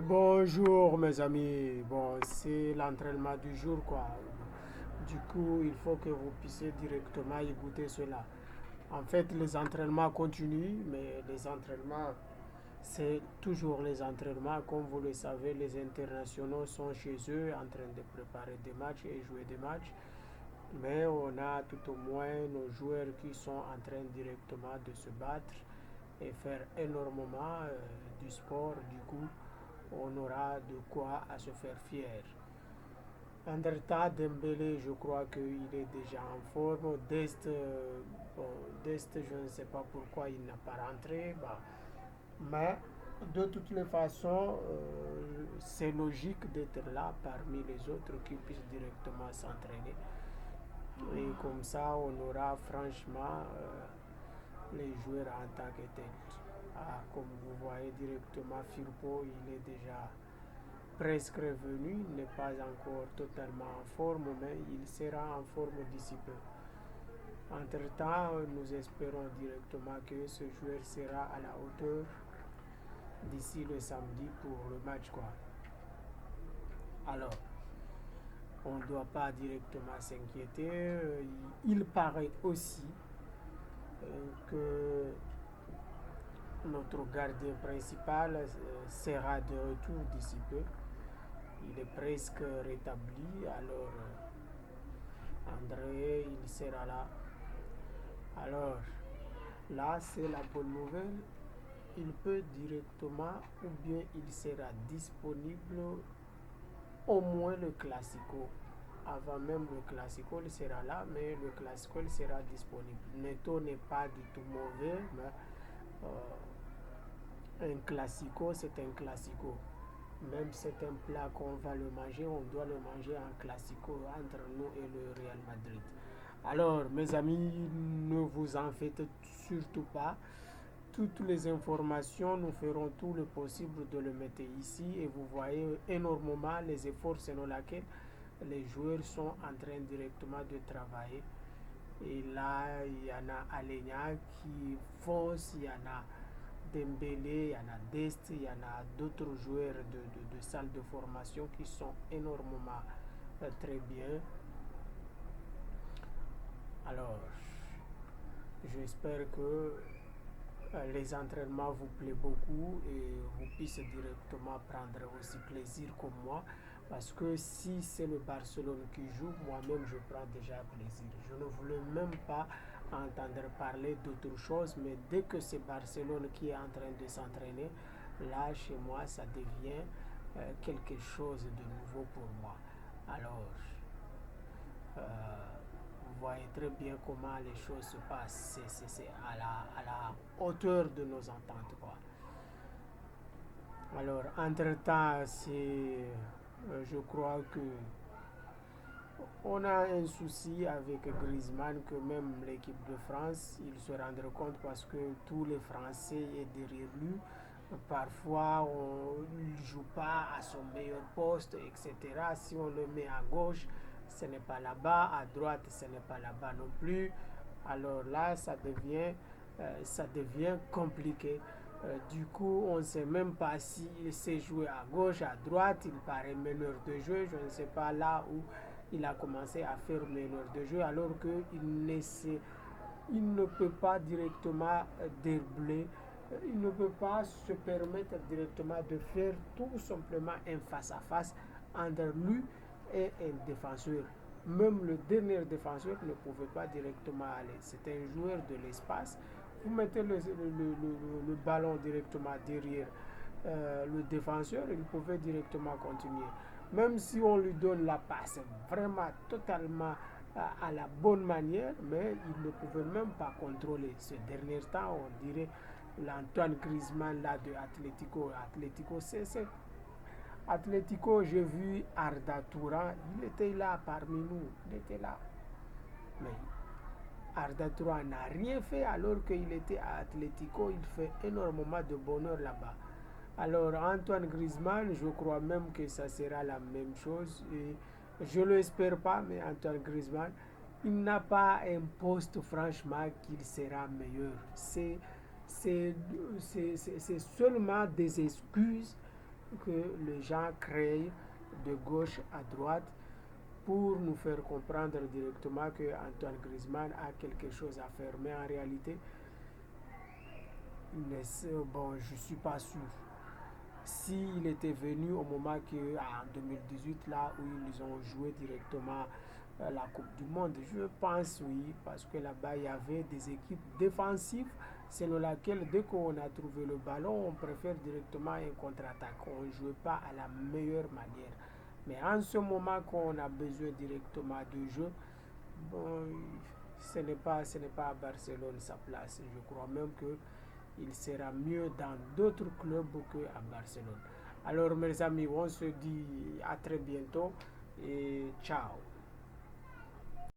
Bonjour mes amis, bon c'est l'entraînement du jour quoi. Du coup il faut que vous puissiez directement écouter cela. En fait les entraînements continuent, mais les entraînements c'est toujours les entraînements. Comme vous le savez, les internationaux sont chez eux en train de préparer des matchs et jouer des matchs. Mais on a tout au moins nos joueurs qui sont en train directement de se battre et faire énormément du sport. Du coup, on aura de quoi à se faire fier. Entre-temps, Dembélé, je crois qu'il est déjà en forme. Bon, Dest, je ne sais pas pourquoi il n'a pas rentré. Bah, mais de toutes les façons, c'est logique d'être là parmi les autres qui puissent directement s'entraîner. Et comme ça, on aura franchement les joueurs en tant que tels. Ah, comme vous voyez directement, Firpo, il est déjà presque revenu. Il n'est pas encore totalement en forme, mais il sera en forme d'ici peu. Entre-temps, nous espérons directement que ce joueur sera à la hauteur d'ici le samedi pour le match, quoi. Alors, on ne doit pas directement s'inquiéter. Il paraît aussi que notre gardien principal sera de retour d'ici peu. Il est presque rétabli, alors André, il sera là. Alors, là, c'est la bonne nouvelle. Il peut directement ou bien il sera disponible au moins le Classico. Avant même le Classico, il sera là, mais le Classico, il sera disponible. Neto n'est pas du tout mauvais, mais un Classico, c'est un Classico. Même si c'est un plat qu'on va le manger, on doit le manger en Classico entre nous et le Real Madrid. Alors, mes amis, ne vous en faites surtout pas. Toutes les informations, nous ferons tout le possible de le mettre ici et vous voyez énormément les efforts selon lesquels les joueurs sont en train directement de travailler. Et là, il y en a Alenia qui fonce, il y en a Dembélé, il y en a Dest, il y en a d'autres joueurs de salles de formation qui sont énormément très bien. Alors, j'espère que les entraînements vous plaisent beaucoup et vous puissiez directement prendre aussi plaisir comme moi. Parce que si c'est le Barcelone qui joue, moi-même je prends déjà plaisir. Je ne voulais même pas entendre parler d'autre chose, mais dès que c'est Barcelone qui est en train de s'entraîner, là chez moi ça devient quelque chose de nouveau pour moi. Alors, euh, vous voyez très bien comment les choses se passent. C'est à la hauteur de nos ententes, quoi. Alors, entre-temps, je crois que on a un souci avec Griezmann que même l'équipe de France, il se rendra compte parce que tous les Français sont derrière lui. Parfois, on ne joue pas à son meilleur poste, etc. Si on le met à gauche, ce n'est pas là-bas. À droite, ce n'est pas là-bas non plus. Alors là, ça devient compliqué. Du coup, on ne sait même pas s'il sait jouer à gauche, à droite. Il paraît meneur de jeu. Je ne sais pas là où il a commencé à faire meneur de jeu alors il ne peut pas directement dribbler. Il ne peut pas se permettre directement de faire tout simplement un face-à-face entre lui et un défenseur. Même le dernier défenseur ne pouvait pas directement aller. C'est un joueur de l'espace. Vous mettez le ballon directement derrière le défenseur, il pouvait directement continuer. Même si on lui donne la passe vraiment totalement à la bonne manière, mais il ne pouvait même pas contrôler. Ce dernier temps, on dirait l'Antoine Griezmann là de Atlético. Atlético, j'ai vu Arda Touran, il était là parmi nous, il était là. Mais Arda Touran n'a rien fait alors qu'il était à Atlético, il fait énormément de bonheur là-bas. Alors Antoine Griezmann, je crois même que ça sera la même chose. Et je ne l'espère pas, mais Antoine Griezmann, il n'a pas un poste franchement qu'il sera meilleur. C'est seulement des excuses que les gens créent de gauche à droite pour nous faire comprendre directement que Antoine Griezmann a quelque chose à faire. Mais en réalité, bon, je ne suis pas sûr. S'il était venu au moment que, en 2018, là où ils ont joué directement la Coupe du Monde, je pense oui, parce que là-bas, il y avait des équipes défensives selon laquelle dès qu'on a trouvé le ballon, on préfère directement un contre-attaque. On ne jouait pas à la meilleure manière. Mais en ce moment qu'on a besoin directement de jeu, bon, ce n'est pas à Barcelone sa place. Je crois même que il sera mieux dans d'autres clubs qu'à Barcelone. Alors mes amis, on se dit à très bientôt et ciao.